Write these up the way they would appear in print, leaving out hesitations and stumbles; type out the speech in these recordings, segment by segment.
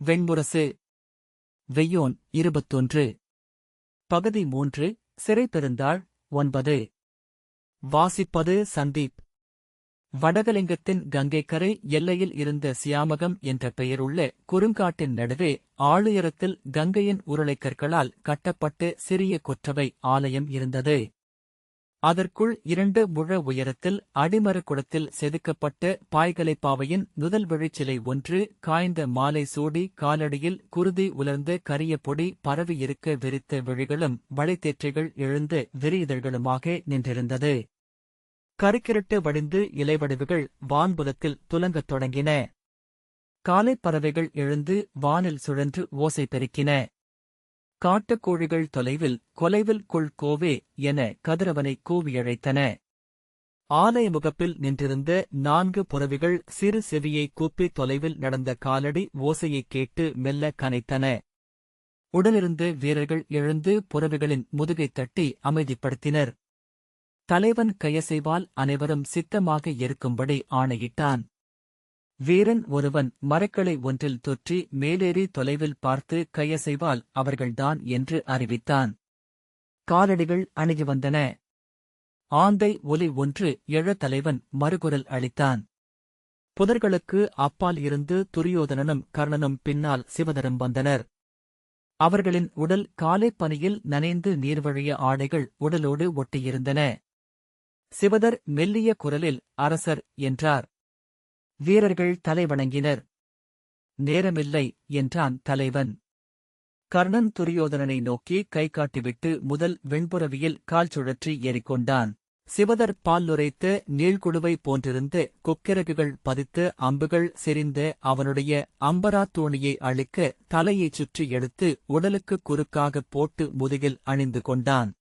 வெண்முரசு. வெய்யோன் 21. பகுதி 3. சிறை பெருந்தாள் 9. வாசிப்பது சந்தீப். வடகலிங்கத்தின் கங்கைக்கரை எல்லையில் இருந்த சியாமகம் என்ற பெயருள்ள குறுங்காட்டின் நடுவே ஆழியரத்தில் கங்கையின் உருளைக்கற்களால் கட்டப்பட்டு சிறிய கொற்றவை ஆலயம் இருந்தது. அதற்குள் 2 முழ உயரத்தில் அடிமரக்குடத்தில் செதுக்கப்பட்ட பாய்கலைப்பாவையின் முதல் விழிச்சிலை ஒன்று காய்ந்த மாலை சூடி காலடியில் குருதி உலர்ந்த கரிய பொடி பரவியிருக்க விரித்த விழிகளும் வளைத்தேற்றைகள் எழுந்த விரியிதழ்களுமாக நின்றிருந்தது. கருக்கிரட்டு வடிந்து இலைவடிவுகள் வான்புலத்தில் துலங்கத் தொடங்கின. காலைப் பறவைகள் எழுந்து வானில் சுழன்று ஓசை பெருக்கின. காட்டுக்கோழிகள் கொலைவில் கொள் கோவே என கதிரவனை கூவியழைத்தன. ஆலய முகப்பில் நின்றிருந்த 4 புறவிகள் சிறு செவியை கூப்பி தொலைவில் நடந்த காலடி ஓசையைக் கேட்டு மெல்ல கனைத்தன. உடனிருந்த வீரர்கள் எழுந்து புறவிகளின் முதுகைத் தட்டி அமைதிப்படுத்தினர். தலைவன் கையசைவால் அனைவரும் சித்தமாக இருக்கும்படி ஆணையிட்டான். வீரன் ஒருவன் மரக்கிளை ஒன்றில் தொற்றி மேலேறி தொலைவில் பார்த்து கையசைவால் அவர்கள்தான் என்று அறிவித்தான். காலடிகள் அணுகி வந்தன. ஆந்தை ஒலி ஒன்று எழ தலைவன் மறுகுரல் அளித்தான். புதர்களுக்கு அப்பால் இருந்து துரியோதனனும் கர்ணனும் பின்னால் சிவதரும் வந்தனர். அவர்களின் உடல் காலைப் பனியில் நனைந்து நீர்வழிய ஆடைகள் உடலோடு ஒட்டியிருந்தன. சிவதர் மெல்லிய குரலில் அரசர் என்றார். வீரர்கள் தலைவணங்கினர். நேரமில்லை என்றான் தலைவன். கர்ணன் துரியோதனனை நோக்கி கை காட்டிவிட்டு முதல் வெண்புறவியில் கால் சுழற்றி ஏறிக்கொண்டான். சிவதர் பால் நுரைத்த நீள்குடுவை போன்றிருந்த கொக்கிரகுகள் பதித்து அம்புகள் செறிந்த அவனுடைய அம்பராத் தோணியை அழிக்க தலையைச் சுற்றி எடுத்து உடலுக்குக் குறுக்காகப் போட்டு முதுகில் அணிந்து கொண்டான்.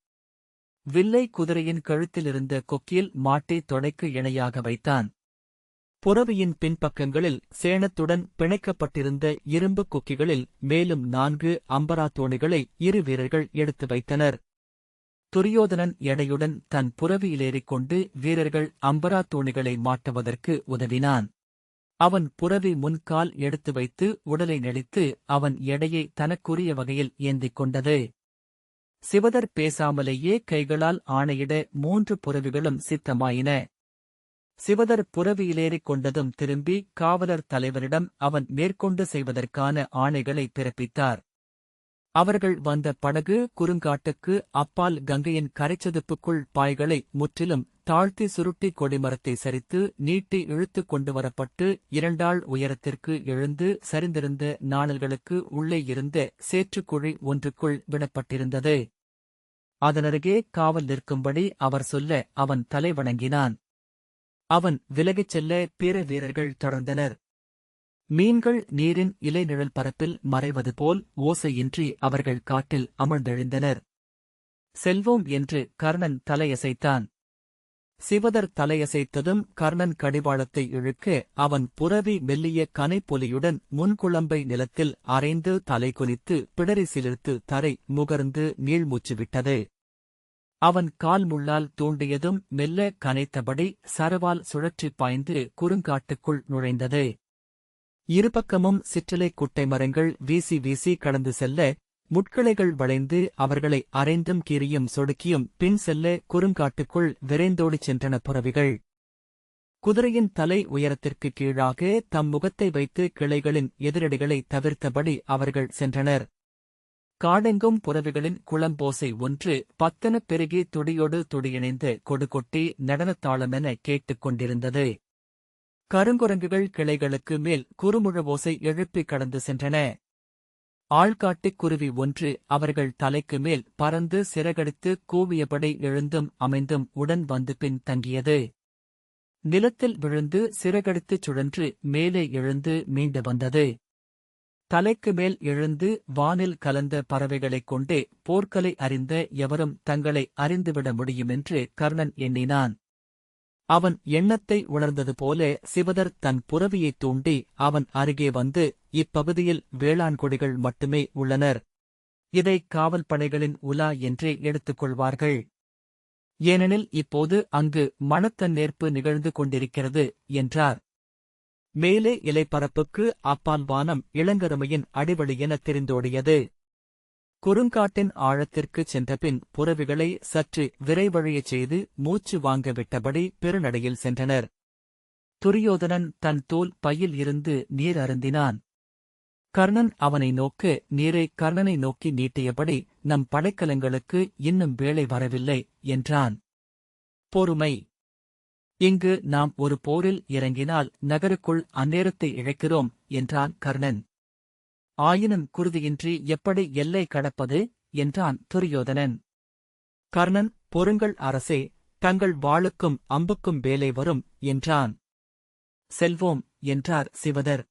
வில்லை குதிரையின் கழுத்திலிருந்த கொக்கியில் மாட்டி தொடைக்கு இணையாக வைத்தான். புறவியின் பின்பக்கங்களில் சேணத்துடன் பிணைக்கப்பட்டிருந்த இரும்பு கொக்கிகளில் மேலும் 4 அம்பராத்தோணிகளை 2 வீரர்கள் எடுத்து வைத்தனர். துரியோதனன் எடையுடன் தன் புறவியிலேறிக் கொண்டு வீரர்கள் அம்பராத்தோணிகளை மாட்டுவதற்கு உதவினான். அவன் புறவி முன்கால் எடுத்து வைத்து உடலை நெளித்து அவன் எடையை தனக்குரிய வகையில் ஏந்திக் கொண்டது. சிவதர் பேசாமலேயே கைகளால் ஆணையிட 3 புறவிகளும் சித்தமாயின. சிவதர் புறவியிலேறிக் கொண்டதும் திரும்பி காவலர் தலைவரிடம் அவன் மேற்கொண்டு செய்வதற்கான ஆணைகளை பிறப்பித்தார். அவர்கள் வந்த படகு குறுங்காட்டுக்கு அப்பால் கங்கையின் கரைச்சதுப்புக்குள் பாய்களை முற்றிலும் தாழ்த்தி சுருட்டி கொடிமரத்தை சரித்து நீட்டி இழுத்துக் கொண்டு வரப்பட்டு 2 ஆள் உயரத்திற்கு எழுந்து சரிந்திருந்த நாணல்களுக்கு உள்ளே இருந்த சேற்றுக்குழி ஒன்றுக்குள் விடப்பட்டிருந்தது. அதனருகே காவல் நிற்கும்படி அவர் சொல்ல அவன் தலை வணங்கினான். அவன் விலகிச் செல்ல பிற வீரர்கள் தொடர்ந்தனர். மீன்கள் நீரின் இலைநிழல் பரப்பில் மறைவது போல் ஓசையின்றி அவர்கள் காட்டில் அமர்ந்தெழுந்தனர். செல்வோம் என்று கர்ணன் தலையசைத்தான். சிவதர் தலையசைத்ததும் கர்ணன் கடிவாளத்தை இழுக்க அவன் புறவி மெல்லிய கனைப்பொலியுடன் முன்குளம்பை நிலத்தில் அரைந்து தலை குனித்து பிடரி சிலிர்த்து தரை முகர்ந்து நீள்மூச்சு விட்டது. அவன் கால் முள்ளால் தூண்டியதும் மெல்ல கனைத்தபடி சரவால் சுழற்றிப் பாய்ந்து குறுங்காட்டுக்குள் நுழைந்தது. இருபக்கமும் சிற்றலை குட்டை மரங்கள் வீசி வீசி கடந்து செல்ல முட்கிளைகள் வளைந்து அவர்களை அரைந்தும் கீறியும் சொடுக்கியும் பின் செல்ல குறுங்காட்டுக்குள் விரைந்தோடிச் சென்றன புறவிகள். குதிரையின் தலை உயரத்திற்குக் கீழாக தம் முகத்தை வைத்து கிளைகளின் எதிரடிகளை தவிர்த்தபடி அவர்கள் சென்றனர். காடெங்கும் புறவிகளின் குளம்போசை ஒன்று பத்தனப் பெருகி துடியோடு துடியிணைந்த கொடுகொட்டி நடனத்தாளமென கேட்டுக் கொண்டிருந்தது. கருங்குரங்குகள் கிளைகளுக்கு மேல் குறுமுழவோசை எழுப்பிக் கடந்து சென்றன. ஆள்காட்டிக் குருவி ஒன்று அவர்கள் தலைக்கு மேல் பறந்து சிறகடித்து கூவியபடி எழுந்தும் அமைந்தும் உடன் வந்து பின் தங்கியது. நிலத்தில் விழுந்து சிறகடித்துச் சுழன்று மேலே எழுந்து மீண்டு வந்தது. தலைக்கு மேல் எழுந்து வானில் கலந்த பறவைகளைக் கொண்டே போர்க்கலை அறிந்த எவரும் தங்களை அறிந்துவிட முடியுமென்று கர்ணன் எண்ணினான். அவன் எண்ணத்தை உணர்ந்தது போல சிவதர் தன் புறவியைத் தூண்டி அவன் அருகே வந்து, இப்பகுதியில் வேளாண்குடிகள் மட்டுமே உள்ளனர். இதைக் காவல் படைகளின் உலா என்றே எடுத்துக் கொள்வார்கள். ஏனெனில் இப்போது அங்கு மணத்தன்னேற்பு நிகழ்ந்து கொண்டிருக்கிறது என்றார். மேலே இலைப்பரப்புக்கு அப்பால் வானம் இளங்கருமையின் அடிவழி என தெரிந்தோடியது. குறுங்காட்டின் ஆழத்திற்குச் சென்றபின் புறவிகளை சற்று விரைவழியச் செய்து மூச்சு வாங்க விட்டபடி பெருநடையில் சென்றனர். துரியோதனன் தன் தோல் பையில் இருந்து நீர் அருந்தினான். கர்ணன் அவனை நோக்க நீரை கர்ணனை நோக்கி நீட்டியபடி நம் படைக்கலங்களுக்கு இன்னும் வேளை வரவில்லை என்றான். பொறுமை. இங்கு நாம் ஒரு போரில் இறங்கினால் நகருக்குள் அந்நேரத்தை இழக்கிறோம் என்றான் கர்ணன். ஆயினும் குருதியின்றி எப்படி எல்லை கடப்பது என்றான் துரியோதனன். கர்ணன் பொறுங்கள் அரசே, தங்கள் வாளுக்கும் அம்புக்கும் வேலை வரும் என்றான். செல்வோம் என்றார் சிவதர்.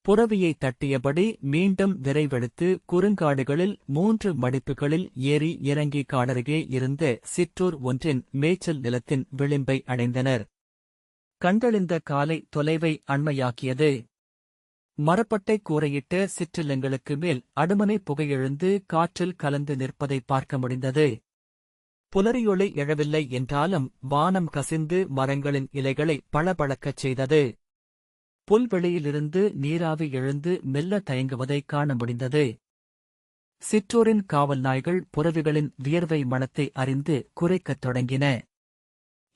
புறவியை தட்டியபடி மீண்டும் விரைவெடுத்து குறுங்காடுகளில் 3 மடிப்புகளில் ஏறி இறங்கி காடருகே இருந்த சிற்றூர் ஒன்றின் மேய்ச்சல் நிலத்தின் விளிம்பை அடைந்தனர். கண்டெழுந்த காலை தொலைவை அண்மையாக்கியது. மரப்பட்டை கூரையிட்ட சிற்றில்லங்களுக்கு மேல் அடுமனை புகையெழுந்து காற்றில் கலந்து நிற்பதை பார்க்க முடிந்தது. புலரியொளி எழவில்லை என்றாலும் வானம் கசிந்து மரங்களின் இலைகளை பளபளக்கச் செய்தது. புல்வெளியிலிருந்து நீராவி எழுந்து மெல்ல தயங்குவதைக் காண முடிந்தது. சிற்றூரின் காவல் நாய்கள் புறவிகளின் வியர்வை மணத்தை அறிந்து குரைக்கத் தொடங்கின.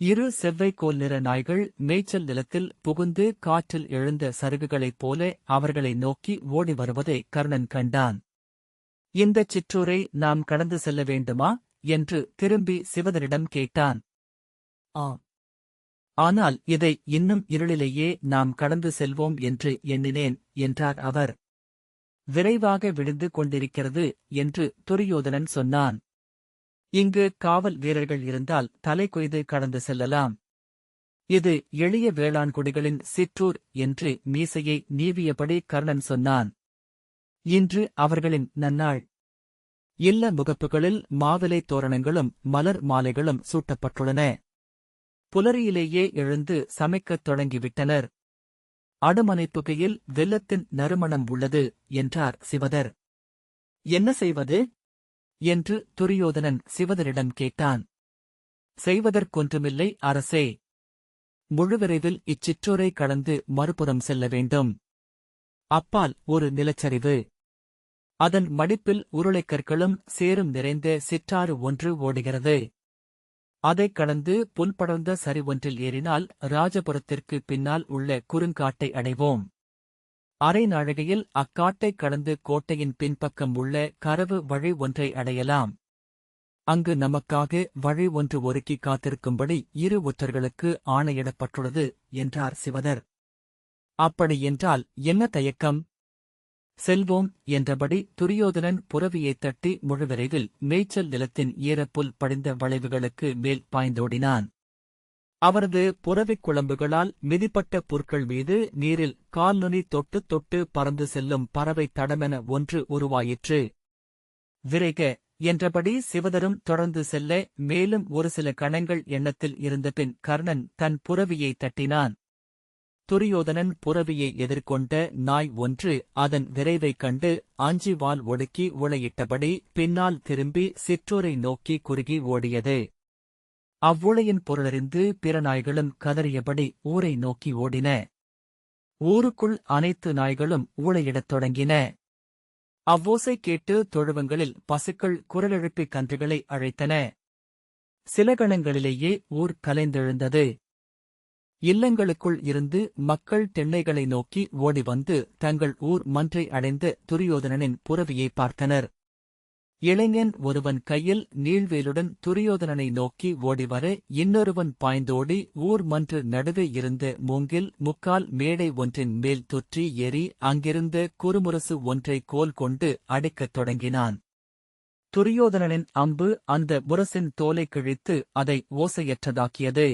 2 செவ்வைக்கோல் நிற நாய்கள் மேய்ச்சல் நிலத்தில் புகுந்து காற்றில் எழுந்த சருகுகளைப் போல அவர்களை நோக்கி ஓடி வருவதை கர்ணன் கண்டான். இந்தச் சிற்றூரை நாம் கடந்து செல்ல வேண்டுமா என்று திரும்பி சிவதரிடம் கேட்டான். ஆம், ஆனால் இதை இன்னும் இருளிலேயே நாம் கடந்து செல்வோம் என்று எண்ணினேன் என்றார் அவர். விரைவாக விழுந்து கொண்டிருக்கிறது என்று துரியோதனன் சொன்னான். இங்கு காவல் வீரர்கள் இருந்தால் தலை கொய்து கடந்து செல்லலாம். இது எளிய வேளாண்குடிகளின் சிற்றூர் என்று மீசையை நீவியபடி கர்ணன் சொன்னான். இன்று அவர்களின் நன்னாள். இல்ல முகப்புகளில் மாவிலை தோரணங்களும் மலர் மாலைகளும் சூட்டப்பட்டுள்ளன. புலரியிலேயே எழுந்து சமைக்கத் தொடங்கிவிட்டனர். அடுமனைப்புகையில் வெல்லத்தின் நறுமணம் உள்ளது என்றார் சிவதர். என்ன செய்வது என்று துரியோதனன் சிவதரிடம் கேட்டான். செய்வதற்கொன்றுமில்லை அரசே. முழுவிரைவில் இச்சிற்றூரை கடந்து மறுபுறம் செல்ல வேண்டும். அப்பால் ஒரு நிலச்சரிவு. அதன் மடிப்பில் உருளைக்கற்களும் சேரும் நிறைந்த சிற்றாறு ஒன்று ஓடுகிறது. அதைக் கடந்து புல்படர்ந்த சரி ஒன்றில் ஏறினால் ராஜபுரத்திற்கு பின்னால் உள்ள குறுங்காட்டை அடைவோம். அரை நாழிகையில் அக்காட்டைக் கடந்து கோட்டையின் பின்பக்கம் உள்ள கரவு வழி ஒன்றை அடையலாம். அங்கு நமக்காக வழி ஒன்று ஒருக்கி காத்திருக்கும்படி 2 ஒற்றர்களுக்கு ஆணையிடப்பட்டுள்ளது என்றார் சிவதர். அப்படியென்றால் என்ன தயக்கம்? செல்வோம் என்றபடி துரியோதனன் புறவியைத் தட்டி முழுவிரைவில் மேய்ச்சல் நிலத்தின் ஈரப்புல் படிந்த வளைவுகளுக்கு மேல் பாய்ந்தோடினான். அவரது புறவிக் குழம்புகளால் மிதிப்பட்ட புற்கள் மீது நீரில் கால்நுனி தொட்டு தொட்டு பறந்து செல்லும் பறவை தடமென ஒன்று உருவாயிற்று. விரைக என்றபடி சிவதரும் தொடர்ந்து செல்ல மேலும் ஒரு சில கணங்கள் எண்ணத்தில் இருந்தபின் கர்ணன் தன் புறவியைத் தட்டினான். துரியோதனன் புறவியை எதிர்கொண்ட நாய் ஒன்று அதன் விரைவைக் கண்டு அஞ்சி வால் ஒடுக்கி உளையிட்டபடி பின்னால் திரும்பி சிற்றூரை நோக்கி குறுகி ஓடியது. அவ்வுளையின் பொருளறிந்து பிற நாய்களும் கதறியபடி ஊரை நோக்கி ஓடின. ஊருக்குள் அனைத்து நாய்களும் ஊளையிடத் தொடங்கின. அவ்வோசை கேட்டு தொழுவங்களில் பசுக்கள் குரலெழுப்பி கன்றுகளை அழைத்தன. சில கணங்களிலேயே ஊர் கலைந்தெழுந்தது. இல்லங்களுக்குள் இருந்து மக்கள் தென்னைகளை நோக்கி ஓடி வந்து தங்கள் ஊர் மன்றை அடைந்த துரியோதனனின் புறவியை பார்த்தனர். இளைஞன் ஒருவன் கையில் நீள்வேலுடன் துரியோதனனை நோக்கி ஓடிவர இன்னொருவன் பாய்ந்தோடி ஊர் மன்று நடுவே இருந்த மூங்கில் 3/4 மேடை ஒன்றின் மேல் தொற்றி ஏறி அங்கிருந்த குறுமுரசு ஒன்றை கோல் கொண்டு அடிக்கத் தொடங்கினான். துரியோதனனின் அம்பு அந்த முரசின் தோலை கிழித்து அதை ஓசையற்றதாக்கியது.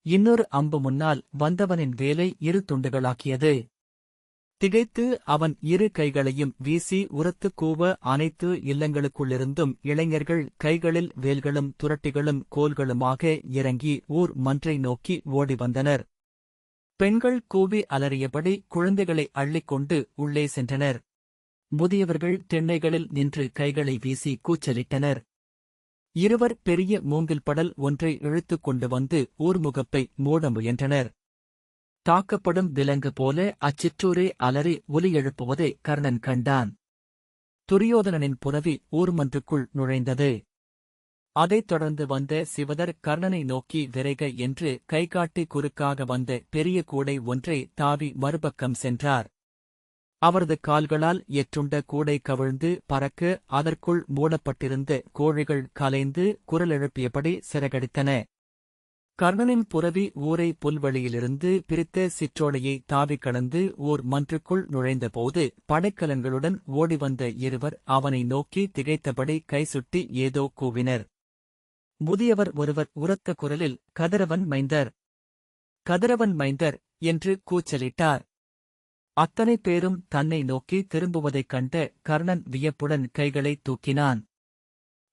இன்னொரு அம்பு முன்னால் வந்தவனின் வேலை 2 துண்டுகளாக்கியது. திகைத்து அவன் 2 கைகளையும் வீசி உரத்துக் கூவ அனைத்து இல்லங்களுக்குள்ளிருந்தும் இளைஞர்கள் கைகளில் வேல்களும் துரட்டிகளும் கோல்களுமாக இறங்கி ஊர் மன்றை நோக்கி ஓடி வந்தனர். பெண்கள் கூவி அலறியபடி குழந்தைகளை அள்ளிக்கொண்டு உள்ளே சென்றனர். முதியவர்கள் திண்ணைகளில் நின்று கைகளை வீசி கூச்சலிட்டனர். இருவர் பெரிய மூங்கில் படல் ஒன்றை இழுத்துக் கொண்டு வந்து ஊர்முகப்பை மூட முயன்றனர். தாக்கப்படும் விலங்கு போல அச்சிற்றூரே அலறி ஒலி எழுப்புவதை கர்ணன் கண்டான். துரியோதனனின் புரவி ஊர்மன்றுக்குள் நுழைந்தது. அதைத் தொடர்ந்து வந்த சிவதர் கர்ணனை நோக்கி விரைக என்று கைகாட்டி குறுக்காக வந்த பெரிய கூடை ஒன்றை தாவி மறுபக்கம் சென்றார். அவரது கால்களால் எற்றுண்ட கூடை கவிழ்ந்து பறக்க அதற்குள் மூடப்பட்டிருந்த கோழிகள் கலைந்து குரலெழுப்பியபடி சிறகடித்தன. கர்ணனின் புரவி ஊரை புல்வெளியிலிருந்து பிரித்த சிற்றோடையை தாவிக் கடந்து ஊர் மன்றுக்குள் நுழைந்தபோது படைக்கலங்களுடன் ஓடிவந்த இருவர் அவனை நோக்கி திகைத்தபடி கைசுட்டி ஏதோ கூவினர். முதியவர் ஒருவர் உரத்த குரலில் கதிரவன் மைந்தர், கதிரவன் மைந்தர் என்று கூச்சலிட்டார். அத்தனை பேரும் தன்னை நோக்கி திரும்புவதைக் கண்ட கர்ணன் வியப்புடன் கைகளை தூக்கினான்.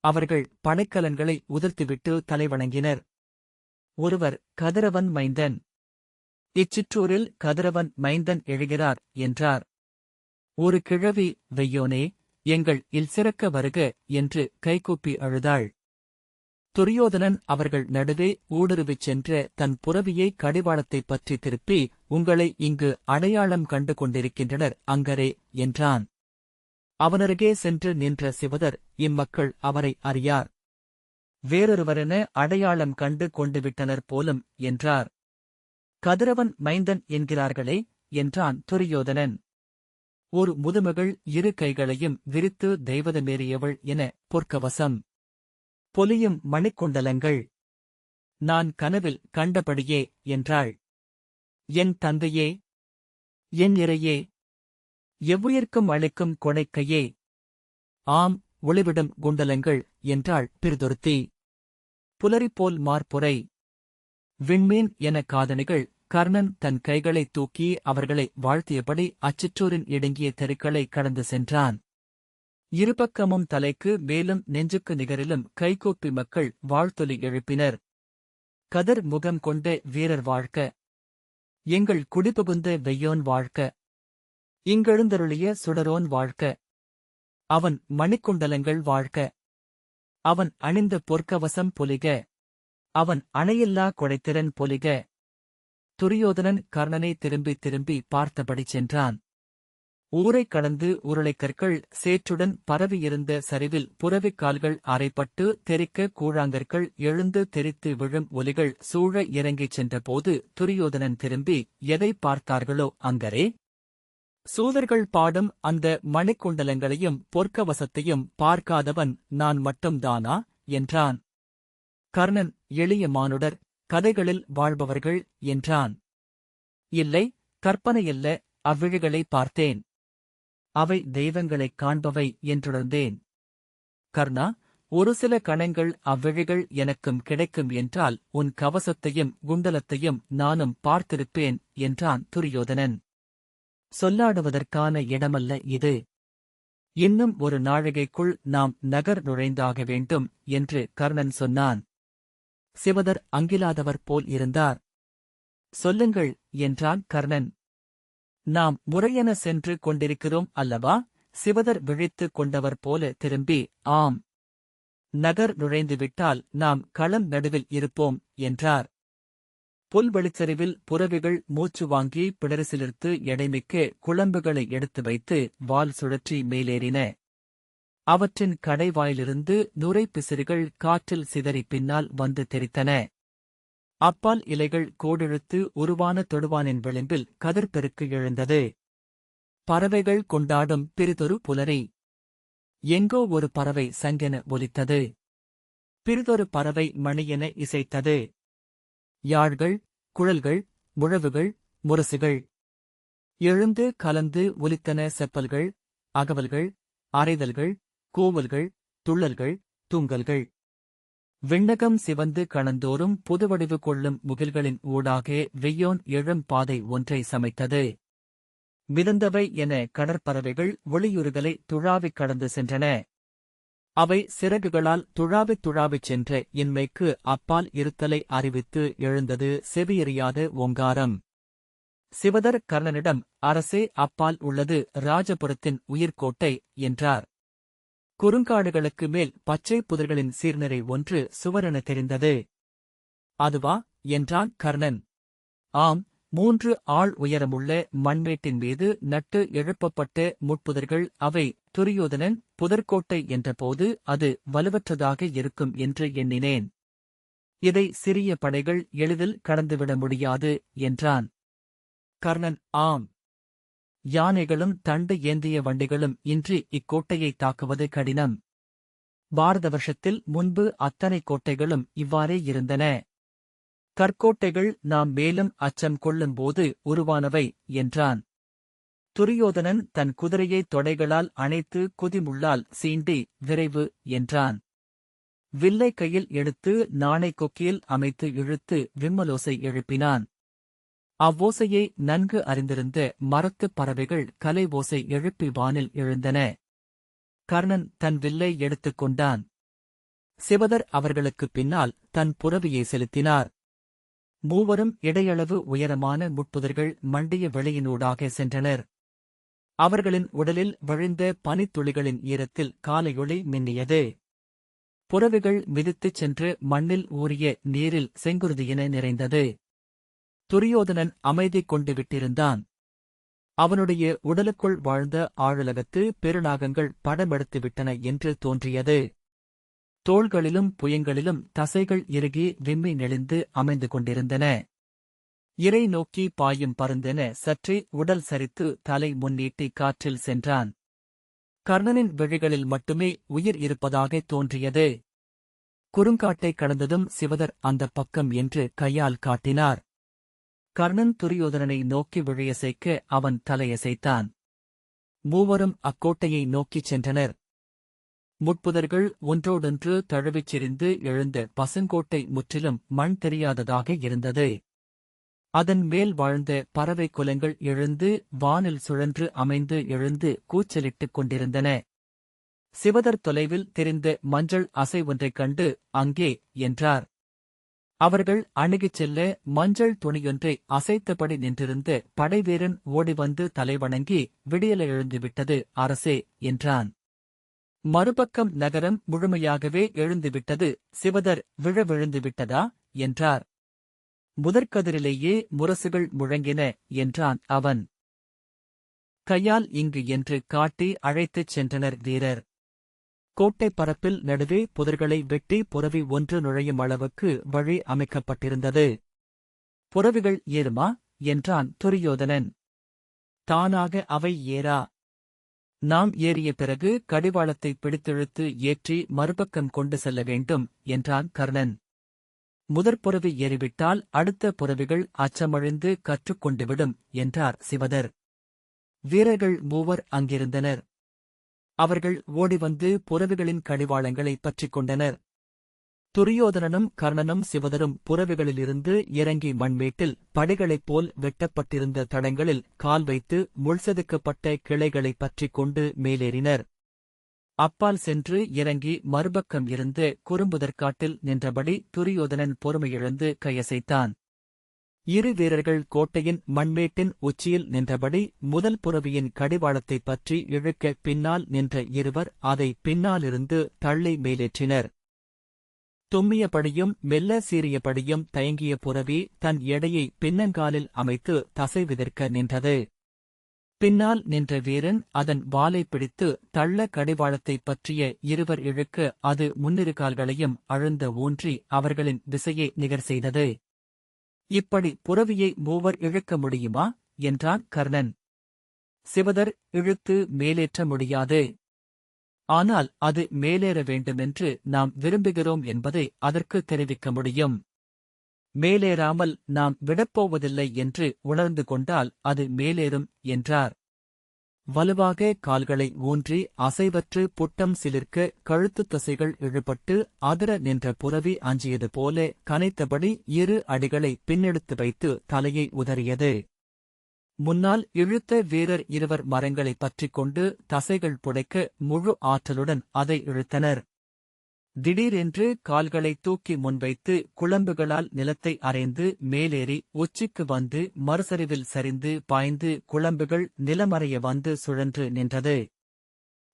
அவர்கள் படைக்கலன்களை உதிர்த்துவிட்டு தலைவணங்கினர். ஒருவர் கதிரவன் மைந்தன், இச்சிற்றூரில் கதிரவன் மைந்தன் எழுகிறார் என்றார். ஒரு கிழவி, வெய்யோனே, எங்கள் இல் சிறக்க வருக என்று கைகூப்பி அழுதாள். துரியோதனன் அவர்கள் நடுவே ஊடுருவிச் சென்ற தன் புரவியை கடிவாளத்தைப் பற்றி திருப்பி, உங்களை இங்கு அடையாளம் கண்டு கொண்டிருக்கின்றனர் அங்கரே என்றான். அவனருகே சென்று நின்ற சிவதர், இம்மக்கள் அவரை அறியார், வேறொருவரென அடையாளம் கண்டு கொண்டு விட்டனர் போலும் என்றார். கதிரவன் மைந்தன் என்கிறார்களே என்றான் துரியோதனன். ஒரு முதுமகள் இரு கைகளையும் விரித்து தெய்வதமேறியவள் என பொற்கவசம், பொலியும் மணிக்குண்டலங்கள், நான் கனவில் கண்டபடியே என்றாள். என் தந்தையே, என் இறையே, எவ்வுயிர்க்கும் அளிக்கும் கொடைக்கையே, ஆம், ஒளிவிடும் குண்டலங்கள் என்றாள் பிறிதொருத்தி. புலரிப்போல் மார்புரை, விண்மீன் என காதணிகள். கர்ணன் தன் கைகளை தூக்கி அவர்களை வாழ்த்தியபடி அச்சிற்றூரின் இடுங்கிய தெருக்களை கடந்து சென்றான். இருபக்கமும் தலைக்கு மேலும் நெஞ்சுக்கு நிகரிலும் கைகூப்பி மக்கள் வாழ்த்தொலி எழுப்பினர். கதிர் முகம் கொண்ட வீரர் வாழ்க, எங்கள் குடிபுகுந்த வெய்யோன் வாழ்க, இங்கெழுந்தருளிய சுடரோன் வாழ்க, அவன் மணிக்குண்டலங்கள் வாழ்க, அவன் அணிந்த பொற்கவசம் பொலிக, அவன் அணையில்லா கொடைத்திறன் பொலிக. துரியோதனன் கர்ணனை திரும்பி திரும்பி பார்த்தபடி சென்றான். ஊரைக் கடந்து உருளைக்கற்கள் சேற்றுடன் பரவியிருந்த சரிவில் புரவிக் கால்கள் அரைப்பட்டு தெறிக்க கூழாங்கற்கள் எழுந்து தெறித்து விழும் ஒலிகள் சூழ இறங்கிச் சென்றபோது துரியோதனன் திரும்பி எதை பார்த்தார்களோ அங்கரே சூதர்கள் பாடும் அந்த மணிக்குண்டலங்களையும் பொற்கவசத்தையும் பார்க்காதவன் நான் மட்டும்தானா என்றான். கர்ணன், எளிய மானுடர், கதைகளில் வாழ்பவர்கள் என்றான். இல்லை, கற்பனையல்ல, அவ்விழிகளை பார்த்தேன், அவை தெய்வங்களைக் காண்பவை என்றுணர்ந்தேன். கர்ணா, ஒரு சில கணங்கள் அவ்விழிகள் எனக்கும் கிடைக்கும் என்றால் உன் கவசத்தையும் குண்டலத்தையும் நானும் பார்த்திருப்பேன் என்றான் துரியோதனன். சொல்லாடுவதற்கான இடமல்ல இது. இன்னும் ஒரு நாழிகைக்குள் நாம் நகர் நுழைந்தாக வேண்டும் என்று கர்ணன் சொன்னான். சிவதர் அங்கிலாதவர் போல் இருந்தார். சொல்லுங்கள் என்றான் கர்ணன். நாம் முறையென சென்று கொண்டிருக்கிறோம் அல்லவா? சிவதர் விழித்துக் கொண்டவர் போல திரும்பி, ஆம், நகர் நுழைந்துவிட்டால் நாம் களம் நடுவில் இருப்போம் என்றார். புல்வெளிச்சரிவில் புரவிகள் மூச்சு வாங்கி பிடரிசிலிர்த்து எடைமிக்க குழம்புகளை எடுத்து வைத்து வால் சுழற்றி மேலேறின. அவற்றின் கடைவாயிலிருந்து நுரை பிசிறுகள் காற்றில் சிதறி பின்னால் வந்து தெரித்தன. அப்பால் இலைகள் கோடிழுத்து உருவான தொடுவானின் விளிம்பில் கதிர்பெருக்கு எழுந்தது. பறவைகள் கொண்டாடும் பிறிதொரு புலரி. எங்கோ ஒரு பறவை சங்கென ஒலித்தது. பிறிதொரு பறவை மணியென இசைத்தது. யாழ்கள், குழல்கள், முழவுகள், முரசுகள் எழுந்து கலந்து ஒலித்தன. செப்பல்கள், அகவல்கள், அறைதல்கள், கூவல்கள், துள்ளல்கள், தூங்கல்கள். விண்ணகம் சிவந்து கணந்தோறும் புதுவடிவு கொள்ளும் முகில்களின் ஊடாக வெய்யோன் எழும் பாதை ஒன்றை சமைத்தது. மிதந்தவை என கடற்பறவைகள் ஒளியுறுகலை துழாவிக் கடந்து சென்றன. அவை சிறகுகளால் துழாவித் துழாவிச் சென்ற இன்மைக்கு அப்பால் இருத்தலை அறிவித்து எழுந்தது செவியறியாத ஓங்காரம். சிவதர் கர்ணனிடம், அரசே, அப்பால் உள்ளது ராஜபுரத்தின் உயிர்கோட்டை என்றார். குறுங்காடுகளுக்கு மேல் பச்சை புதர்களின் சீர்நிறை ஒன்று சுவரென தெரிந்தது. அதுவா என்றான் கர்ணன். ஆம், 3 ஆள் உயரமுள்ள மண்மேட்டின் மீது நட்டு எழுப்பப்பட்ட முட்புதர்கள் அவை. துரியோதனன் புதர்க்கோட்டை என்றபோது அது வலுவற்றதாக இருக்கும் என்று எண்ணினேன். இதை சிறிய படைகள் எளிதில் கடந்துவிட முடியாது என்றான். கர்ணன் ஆம். யானைகளும் தண்டு ஏந்திய வண்டிகளும் இன்றி இக்கோட்டையை தாக்குவது கடினம். பாரத வருஷத்தில் முன்பு அத்தனை கோட்டைகளும் இவ்வாறே இருந்தன. கற்கோட்டைகள் நாம் மேலும் அச்சம் கொள்ளும்போது உருவானவை என்றான். துரியோதனன் தன் குதிரையை தொடைகளால் அணைத்து குதிமுள்ளால் சீண்டி விரைவு என்றான். வில்லை கையில் எடுத்து நாணை கொக்கியில் அமைத்து இழுத்து விம்மலோசை எழுப்பினான். அவ்வோசையை நன்கு அறிந்திருந்த மரத்துப் பறவைகள் கலை ஓசை எழுப்பி வானில் எழுந்தன. கர்ணன் தன் வில்லை எடுத்துக் கொண்டான். சிவதர் அவர்களுக்குப் பின்னால் தன் புரவியை செலுத்தினார். மூவரும் இடையளவு உயரமான முட்புதர்கள் மண்டிய வெளியினூடாக சென்றனர். அவர்களின் உடலில் வழிந்த பனித்துளிகளின் ஈரத்தில் காலையொளி மின்னியது. புரவிகள் மிதித்துச் சென்று மண்ணில் ஊறிய நீரில் செங்குருதியென நிறைந்தது. துரியோதனன் அமைதி கொண்டு விட்டிருந்தான். அவனுடைய உடலுக்குள் வாழ்ந்த ஆழுலகத்து பெருநாகங்கள் படமெடுத்துவிட்டன என்று தோன்றியது. தோள்களிலும் புயங்களிலும் தசைகள் இறுகி விம்மி நெளிந்து அமைந்து கொண்டிருந்தன. இறை நோக்கி பாயும் பருந்தென சற்றே உடல் சரித்து தலை முன்னீட்டி காற்றில் சென்றான். கர்ணனின் விழிகளில் மட்டுமே உயிர் இருப்பதாகத் தோன்றியது. குறுங்காட்டைக் கடந்ததும் சிவதர் அந்தப் பக்கம் என்று கையால் காட்டினார். கர்ணன் துரியோதனனை நோக்கி விழியசைக்க அவன் தலையசைத்தான். மூவரும் அக்கோட்டையை நோக்கிச் சென்றனர். முட்புதர்கள் ஒன்றோடொன்று தழுவிச் செறிந்து எழுந்த பசுங்கோட்டை முற்றிலும் மண் தெரியாததாக இருந்தது. அதன் மேல் வாழ்ந்த பறவை குலங்கள் எழுந்து வானில் சுழன்று அமைந்து எழுந்து கூச்சலிட்டுக் கொண்டிருந்தன. சிவதர் தொலைவில் தெரிந்த மஞ்சள் அசை ஒன்றைக் கண்டு அங்கே என்றார். அவர்கள் அணுகிச் செல்ல மஞ்சள் துணியொன்றை அசைத்தபடி நின்றிருந்த படைவீரன் ஓடிவந்து தலைவணங்கி விடியல எழுந்துவிட்டது அரசே என்றான். மறுபக்கம் நகரம் முழுமையாகவே எழுந்துவிட்டது. சிவதர் விழுந்துவிட்டதா என்றார். முதற்கதிரிலேயே முரசுகள் முழங்கின என்றான் அவன். கையால் இங்கு என்று காட்டி அழைத்துச் சென்றனர் வீரர். கோட்டைப் பரப்பில் நடுவே புதர்களை வெட்டி புரவி ஒன்று நுழையும் அளவுக்கு வழி அமைக்கப்பட்டிருந்தது. புரவிகள் ஏறுமா என்றான் துரியோதனன். தானாக அவை ஏறா. நாம் ஏறிய பிறகு கடிவாளத்தை பிடித்திழுத்து ஏற்றி மறுபக்கம் கொண்டு செல்ல வேண்டும் என்றான் கர்ணன். முதற்புரவி ஏறிவிட்டால் அடுத்த புரவிகள் அச்சமழிந்து கற்றுக்கொண்டுவிடும் என்றார் சிவதர். வீரர்கள் மூவர் அங்கிருந்தனர். அவர்கள் ஓடிவந்து புரவிகளின் கடிவாளங்களை பற்றிக் கொண்டனர். துரியோதனனும் கர்ணனும் சிவதரும் புரவிகளிலிருந்து இறங்கி மண்மேட்டில் படிகளைப் போல் வெட்டப்பட்டிருந்த தடங்களில் கால் வைத்து முள்செதுக்கப்பட்ட கிளைகளைப் பற்றிக் கொண்டு மேலேறினர். அப்பால் சென்று இறங்கி மறுபக்கம் இருந்து குறும்புதற்காட்டில் நின்றபடி துரியோதனன் பொறுமையிழந்து கையசைத்தான். இரு வீரர்கள் கோட்டையின் மண்மேட்டின் உச்சியில் நின்றபடி முதல் புரவியின் கடிவாளத்தைப் பற்றி இழுக்க பின்னால் நின்ற இருவர் அதை பின்னாலிருந்து தள்ளி மேலேற்றினர். தும்மியபடியும் மெல்ல சீறியபடியும் தயங்கிய புரவி தன் எடையை பின்னங்காலில் அமைத்து தசை விதிர்க்க நின்றது. பின்னால் நின்ற வீரன் அதன் வாலைப் பிடித்து தள்ள கடிவாளத்தைப் பற்றிய இருவர் இழுக்க அது முன்னிருகால்களையும் அழுந்த ஊன்றி அவர்களின் விசையை நிகர் செய்தது. இப்படி புரவியை மூவர் இழுக்க முடியுமா என்றான் கர்ணன். சிவதர் இழுத்து மேலேற்ற முடியாது. ஆனால் அது மேலேற வேண்டுமென்று நாம் விரும்புகிறோம் என்பதை அதற்கு தெரிவிக்க முடியும். மேலேறாமல் நாம் விடப்போவதில்லை என்று உணர்ந்து கொண்டால் அது மேலேறும் என்றார். வலுவாக கால்களை ஊன்றி அசைவற்று புட்டம் சிலிர்க்க கழுத்துத் தசைகள் இழுபட்டு அதிர நின்ற புரவி அஞ்சியது போல கனைத்தபடி இரு அடிகளை பின்னெடுத்து வைத்து தலையை உதறியது. முன்னால் இழுத்த வீரர் இருவர் மரங்களைப் பற்றிக் கொண்டு தசைகள் புடைக்க முழு ஆற்றலுடன் அதை இழுத்தனர். திடீரென்று கால்களை தூக்கி முன்வைத்து குளம்புகளால் நிலத்தை அரைந்து மேலேறி உச்சிக்கு வந்து மறுசரிவில் சரிந்து பாய்ந்து குளம்புகள் நிலமறைய வந்து சுழன்று நின்றது.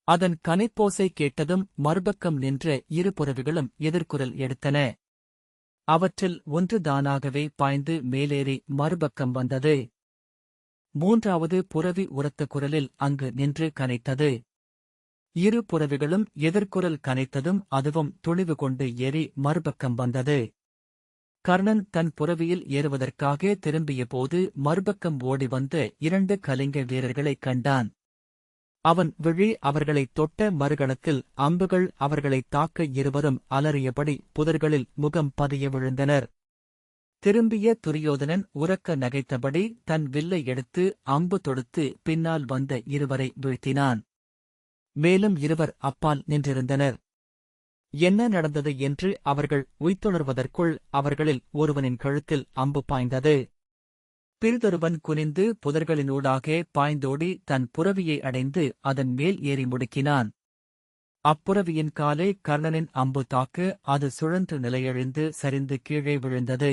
அதன் கனைப்போசை கேட்டதும் மறுபக்கம் நின்ற இரு புரவிகளும் எதிர்குரல் எடுத்தன. அவற்றில் ஒன்று தானாகவே பாய்ந்து மேலேறி மறுபக்கம் வந்தது. மூன்றாவது புரவி உரத்த குரலில் அங்கு நின்று கனைத்தது. இரு புரவிகளும் எதிர்குரல் கனைத்ததும் அதுவும் துணிவு கொண்டு ஏறி மறுபக்கம் வந்தது. கர்ணன் தன் புரவியில் ஏறுவதற்காக திரும்பியபோது மறுபக்கம் ஓடி வந்த 2 கலிங்க வீரர்களைக் கண்டான். அவன் விழி அவர்களைத் தொட்ட மறுகணத்தில் அம்புகள் அவர்களைத் தாக்க இருவரும் அலறியபடி புதர்களில் முகம் பதிய விழுந்தனர். திரும்பிய துரியோதனன் உரக்க நகைத்தபடி தன் வில்லை எடுத்து அம்பு தொடுத்து பின்னால் வந்த இருவரை வீழ்த்தினான். மேலும் இருவர் அப்பால் நின்றிருந்தனர். என்ன நடந்தது என்று அவர்கள் உய்த்துணர்வதற்குள் அவர்களில் ஒருவனின் கழுத்தில் அம்பு பாய்ந்தது. பிறிதொருவன் குனிந்து புதர்களினூடாக பாய்ந்தோடி தன் புரவியை அடைந்து அதன் மேல் ஏறி முடுக்கினான். அப்புரவியின் காலை கர்ணனின் அம்பு தாக்க அது சுழன்று நிலையழிந்து சரிந்து கீழே விழுந்தது.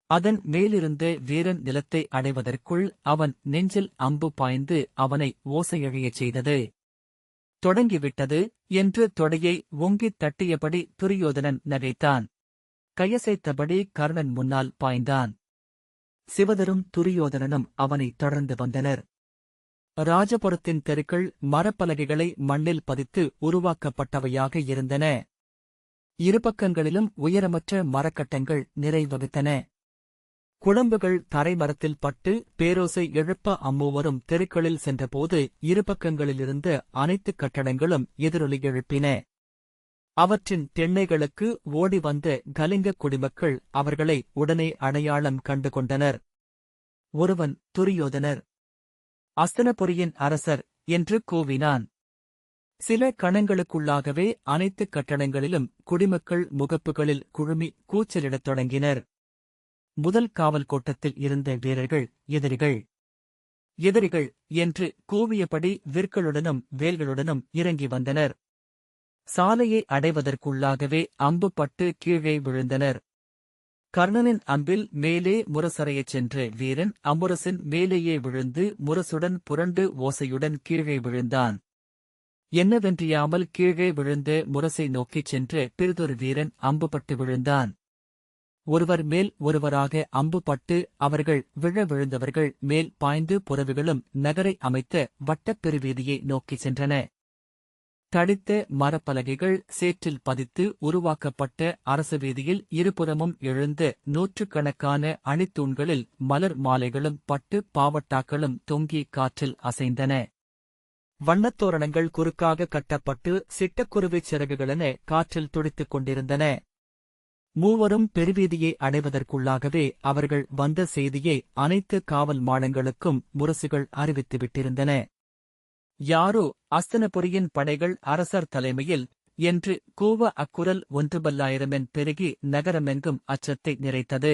அதன் மேலிருந்த வீரன் நிலத்தை அடைவதற்குள் அவன் நெஞ்சில் அம்பு பாய்ந்து அவனை ஓசையழியச் செய்தது. தொடங்கிவிட்டது என்று தொடையை ஓங்கித் தட்டியபடி துரியோதனன் நகைத்தான். கையசைத்தபடி கர்ணன் முன்னால் பாய்ந்தான். சிவதரும் துரியோதனனும் அவனைத் தொடர்ந்து வந்தனர். ராஜபுரத்தின் தெருக்கள் மரப்பலகைகளை மண்ணில் பதித்து உருவாக்கப்பட்டவையாக இருந்தன. இருபக்கங்களிலும் உயரமற்ற மரக்கட்டங்கள் நிறைவகுத்தன. குழம்புகள் தரைமரத்தில் பட்டு பேரோசை எழுப்ப அம்மூவரும் தெருக்களில் சென்றபோது இருபக்கங்களிலிருந்த அனைத்து கட்டடங்களும் எதிரொலி எழுப்பின. அவற்றின் திண்ணைகளுக்கு ஓடி வந்த கலிங்க குடிமக்கள் அவர்களை உடனே அடையாளம் கண்டு கொண்டனர். ஒருவன் துரியோதனர், அஸ்தனபுரியின் அரசர் என்று கூவினான். சில கணங்களுக்குள்ளாகவே அனைத்து கட்டடங்களிலும் குடிமக்கள் முகப்புகளில் குழுமி கூச்சலிடத் தொடங்கினர். முதல் காவல் கோட்டத்தில் இருந்த வீரர்கள் எதிரிகள் எதிரிகள் என்று கூவியபடி விற்களுடனும் வேல்களுடனும் இறங்கி வந்தனர். சாலையை அடைவதற்குள்ளாகவே அம்பு பட்டு கீழே விழுந்தனர். கர்ணனின் அம்பில் மேலே முரசறையச் சென்ற வீரன் அமுரசின் மேலேயே விழுந்து முரசுடன் புரண்டு ஓசையுடன் கீழே விழுந்தான். என்னவென்றியாமல் கீழே விழுந்த முரசை நோக்கிச் சென்ற பிறிதொரு வீரன் அம்புபட்டு விழுந்தான். ஒருவர் மேல் ஒருவராக அம்பு பட்டு அவர்கள் விழுந்தவர்கள் மேல் பாய்ந்து புரவிகளும் நகரை அமைத்த வட்டப் பெருவீதியை நோக்கிச் சென்றன. தடித்த மரப்பலகைகள் சேற்றில் பதித்து உருவாக்கப்பட்ட அரசு வீதியில் இருபுறமும் எழுந்த 100கணக்கான அணித்தூண்களில் மலர் மாலைகளும் பட்டு பாவட்டாக்களும் தொங்கி காற்றில் அசைந்தன. வண்ணத்தோரணங்கள் குறுக்காக கட்டப்பட்டு சிட்டக்குருவிச் சிறகுகளென காற்றில் துடித்துக் கொண்டிருந்தன. மூவரும் பெருவீதியை அடைவதற்குள்ளாகவே அவர்கள் வந்த செய்தியை அனைத்து காவல் மாடங்களுக்கும் முரசுகள் அறிவித்துவிட்டிருந்தன. யாரோ அஸ்தனபுரியின் படைகள் அரசர் தலைமையில் என்று கூவ அக்குரல் 1,000,000 பெருகி நகரமெங்கும் அச்சத்தை நிறைத்தது.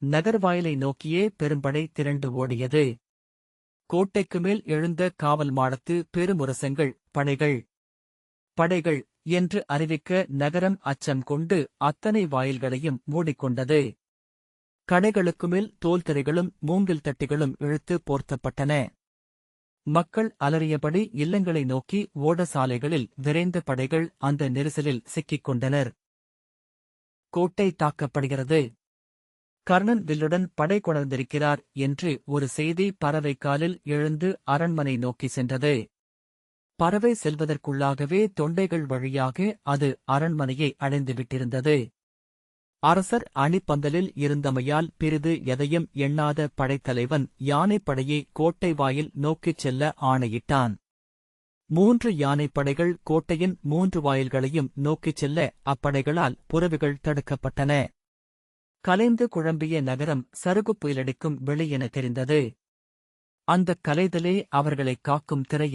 நகர்வாயிலை நோக்கியே பெரும்படை திரண்டு ஓடியது. கோட்டைக்கு மேல் எழுந்த காவல் மாடத்து பெருமுரசங்கள் படைகள் படைகள் என்று அறிவிக்க நகரம் அச்சம் கொண்டு அத்தனை வாயில்களையும் மூடிக்கொண்டது. கடைகளுக்குமேல் தோல்திரைகளும் மூங்கில் தட்டிகளும் இழுத்து போர்த்தப்பட்டன. மக்கள் அலறியபடி இல்லங்களை நோக்கி ஓட சாலைகளில் விரைந்த படைகள் அந்த நெரிசலில் சிக்கிக் கொண்டனர். கோட்டை தாக்கப்படுகிறது. கர்ணன் வில்லுடன் படை கொணர்ந்திருக்கிறார் என்று ஒரு செய்தி பறவை காலில் எழுந்து அரண்மனை நோக்கி சென்றது. பறவை செல்வதற்குள்ளாகவே தொண்டைகள் வழியாக அது அரண்மனையை அடைந்துவிட்டிருந்தது. அரசர் அணிப்பந்தலில் இருந்தமையால் பிறிது எதையும் எண்ணாத படைத்தலைவன் யானைப்படையை கோட்டை வாயில் நோக்கிச் செல்ல ஆணையிட்டான். 3 யானைப்படைகள் கோட்டையின் 3 வாயில்களையும் நோக்கிச் செல்ல அப்படைகளால் புரவிகள் தடுக்கப்பட்டன. கலைந்து குழம்பிய நகரம் சருகுப் புயலடிக்கும் வெளி என தெரிந்தது. அந்தக் கலைதலே அவர்களைக் காக்கும் திரை.